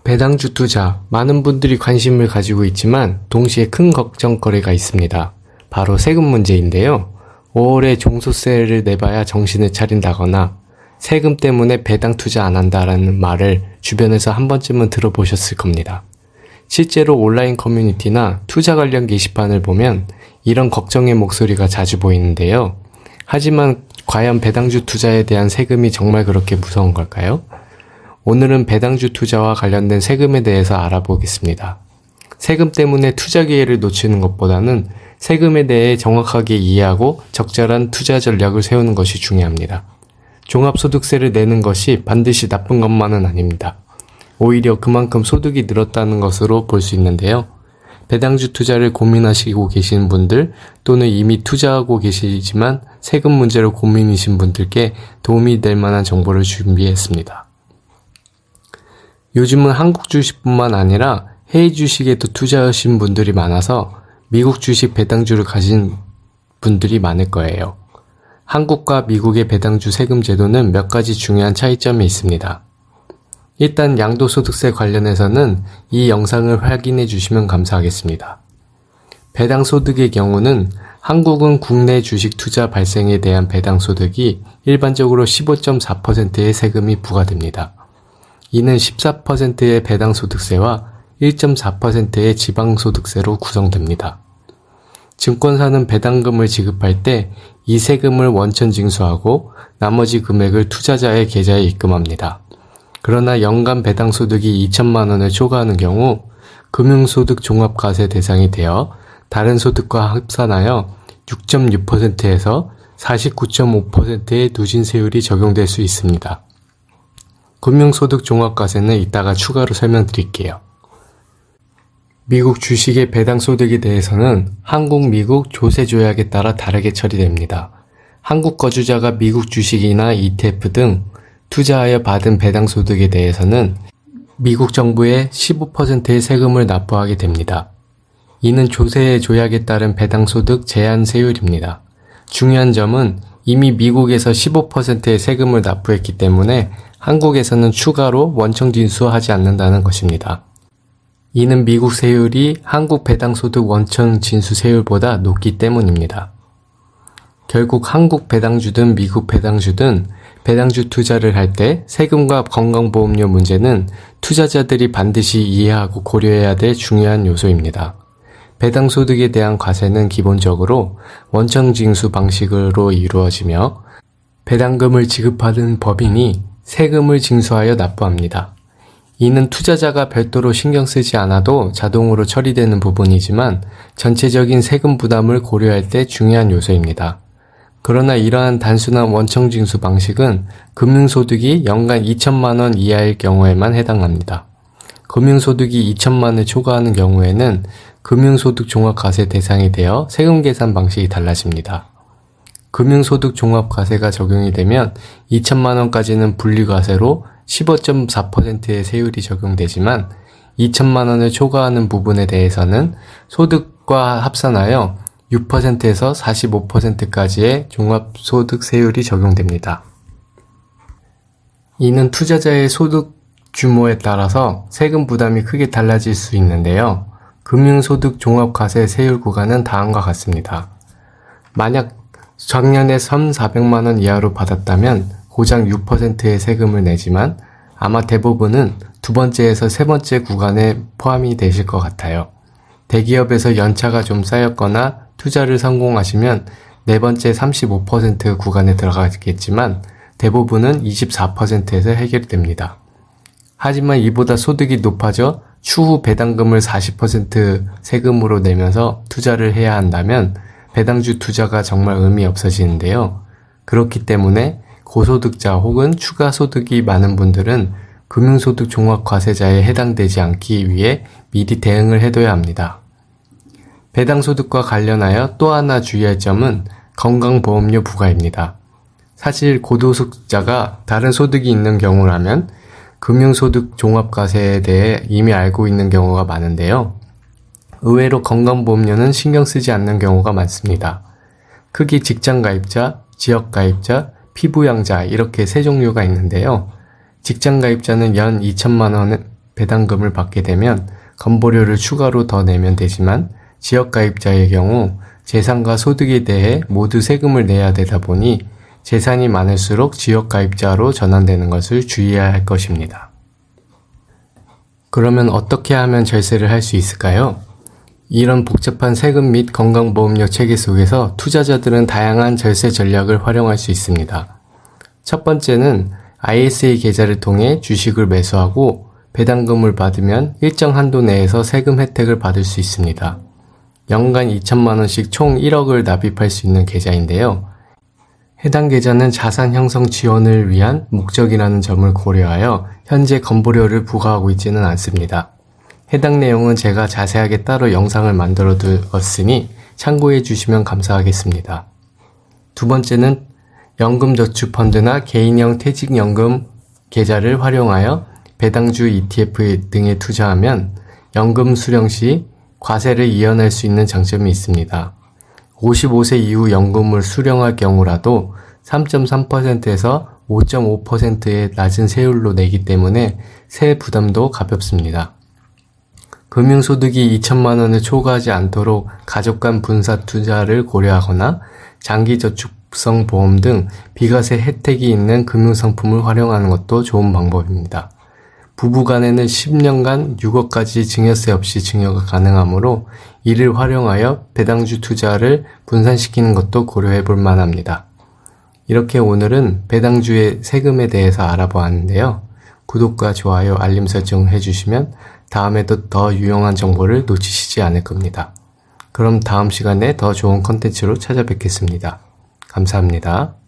배당주 투자, 많은 분들이 관심을 가지고 있지만 동시에 큰 걱정거리가 있습니다. 바로 세금 문제인데요. 5월에 종소세를 내봐야 정신을 차린다거나 세금 때문에 배당 투자 안 한다라는 말을 주변에서 한 번쯤은 들어보셨을 겁니다. 실제로 온라인 커뮤니티나 투자 관련 게시판을 보면 이런 걱정의 목소리가 자주 보이는데요. 하지만 과연 배당주 투자에 대한 세금이 정말 그렇게 무서운 걸까요? 오늘은 배당주 투자와 관련된 세금에 대해서 알아보겠습니다. 세금 때문에 투자 기회를 놓치는 것보다는 세금에 대해 정확하게 이해하고 적절한 투자 전략을 세우는 것이 중요합니다. 종합소득세를 내는 것이 반드시 나쁜 것만은 아닙니다. 오히려 그만큼 소득이 늘었다는 것으로 볼 수 있는데요. 배당주 투자를 고민하시고 계시는 분들 또는 이미 투자하고 계시지만 세금 문제로 고민이신 분들께 도움이 될 만한 정보를 준비했습니다. 요즘은 한국 주식뿐만 아니라 해외 주식에도 투자하신 분들이 많아서 미국 주식 배당주를 가진 분들이 많을 거예요. 한국과 미국의 배당주 세금 제도는 몇 가지 중요한 차이점이 있습니다. 일단 양도소득세 관련해서는 이 영상을 확인해 주시면 감사하겠습니다. 배당소득의 경우는 한국은 국내 주식 투자 발생에 대한 배당소득이 일반적으로 15.4%의 세금이 부과됩니다. 이는 14%의 배당소득세와 1.4%의 지방소득세로 구성됩니다. 증권사는 배당금을 지급할 때 이 세금을 원천 징수하고 나머지 금액을 투자자의 계좌에 입금합니다. 그러나 연간 배당소득이 2천만 원을 초과하는 경우 금융소득 종합과세 대상이 되어 다른 소득과 합산하여 6.6%에서 49.5%의 누진세율이 적용될 수 있습니다. 금융소득 종합과세는 이따가 추가로 설명드릴게요. 미국 주식의 배당소득에 대해서는 한국, 미국 조세조약에 따라 다르게 처리됩니다. 한국 거주자가 미국 주식이나 ETF 등 투자하여 받은 배당소득에 대해서는 미국 정부에 15%의 세금을 납부하게 됩니다. 이는 조세 조약에 따른 배당소득 제한세율입니다. 중요한 점은 이미 미국에서 15%의 세금을 납부했기 때문에 한국에서는 추가로 원청 징수하지 않는다는 것입니다. 이는 미국 세율이 한국 배당소득 원천 징수 세율보다 높기 때문입니다. 결국 한국 배당주든 미국 배당주든 배당주 투자를 할 때 세금과 건강보험료 문제는 투자자들이 반드시 이해하고 고려해야 될 중요한 요소입니다. 배당소득에 대한 과세는 기본적으로 원천징수 방식으로 이루어지며 배당금을 지급하는 법인이 세금을 징수하여 납부합니다. 이는 투자자가 별도로 신경 쓰지 않아도 자동으로 처리되는 부분이지만 전체적인 세금 부담을 고려할 때 중요한 요소입니다. 그러나 이러한 단순한 원청징수 방식은 금융소득이 연간 2천만 원 이하일 경우에만 해당합니다. 금융소득이 2천만 원을 초과하는 경우에는 금융소득 종합과세 대상이 되어 세금 계산 방식이 달라집니다. 금융소득 종합과세가 적용이 되면 2천만 원까지는 분리과세로 15.4%의 세율이 적용되지만 2천만 원을 초과하는 부분에 대해서는 소득과 합산하여 6%에서 45%까지의 종합소득세율이 적용됩니다. 이는 투자자의 소득 규모에 따라서 세금 부담이 크게 달라질 수 있는데요. 금융소득 종합과세 세율 구간은 다음과 같습니다. 만약 작년에 1,400만 원 이하로 받았다면 고작 6%의 세금을 내지만 아마 대부분은 두 번째에서 세 번째 구간에 포함이 되실 것 같아요. 대기업에서 연차가 좀 쌓였거나 투자를 성공하시면 네 번째 35% 구간에 들어가겠지만 대부분은 24%에서 해결됩니다. 하지만 이보다 소득이 높아져 추후 배당금을 40% 세금으로 내면서 투자를 해야 한다면 배당주 투자가 정말 의미 없어지는데요. 그렇기 때문에 고소득자 혹은 추가 소득이 많은 분들은 금융소득 종합과세자에 해당되지 않기 위해 미리 대응을 해둬야 합니다. 배당소득과 관련하여 또 하나 주의할 점은 건강보험료 부과입니다. 사실 고소득자가 다른 소득이 있는 경우라면 금융소득 종합과세에 대해 이미 알고 있는 경우가 많은데요. 의외로 건강보험료는 신경 쓰지 않는 경우가 많습니다. 크게 직장가입자, 지역가입자, 피부양자 이렇게 세 종류가 있는데요. 직장가입자는 연 2천만 원 배당금을 받게 되면 건보료를 추가로 더 내면 되지만 지역가입자의 경우 재산과 소득에 대해 모두 세금을 내야 되다 보니 재산이 많을수록 지역가입자로 전환되는 것을 주의해야 할 것입니다. 그러면 어떻게 하면 절세를 할 수 있을까요? 이런 복잡한 세금 및 건강보험료 체계 속에서 투자자들은 다양한 절세 전략을 활용할 수 있습니다. 첫 번째는 ISA 계좌를 통해 주식을 매수하고 배당금을 받으면 일정 한도 내에서 세금 혜택을 받을 수 있습니다. 연간 2천만 원씩 총 1억을 납입할 수 있는 계좌인데요. 해당 계좌는 자산 형성 지원을 위한 목적이라는 점을 고려하여 현재 건보료를 부과하고 있지는 않습니다. 해당 내용은 제가 자세하게 따로 영상을 만들어 두었으니 참고해 주시면 감사하겠습니다. 두 번째는 연금저축펀드나 개인형 퇴직연금 계좌를 활용하여 배당주 ETF 등에 투자하면 연금 수령 시 과세를 이연할 수 있는 장점이 있습니다. 55세 이후 연금을 수령할 경우라도 3.3%에서 5.5%의 낮은 세율로 내기 때문에 세액 부담도 가볍습니다. 금융소득이 2천만 원을 초과하지 않도록 가족 간 분사 투자를 고려하거나 장기저축성 보험 등 비과세 혜택이 있는 금융상품을 활용하는 것도 좋은 방법입니다. 부부간에는 10년간 6억까지 증여세 없이 증여가 가능하므로 이를 활용하여 배당주 투자를 분산시키는 것도 고려해 볼 만합니다. 이렇게 오늘은 배당주의 세금에 대해서 알아보았는데요. 구독과 좋아요, 알림 설정 해주시면 다음에도 더 유용한 정보를 놓치시지 않을 겁니다. 그럼 다음 시간에 더 좋은 컨텐츠로 찾아뵙겠습니다. 감사합니다.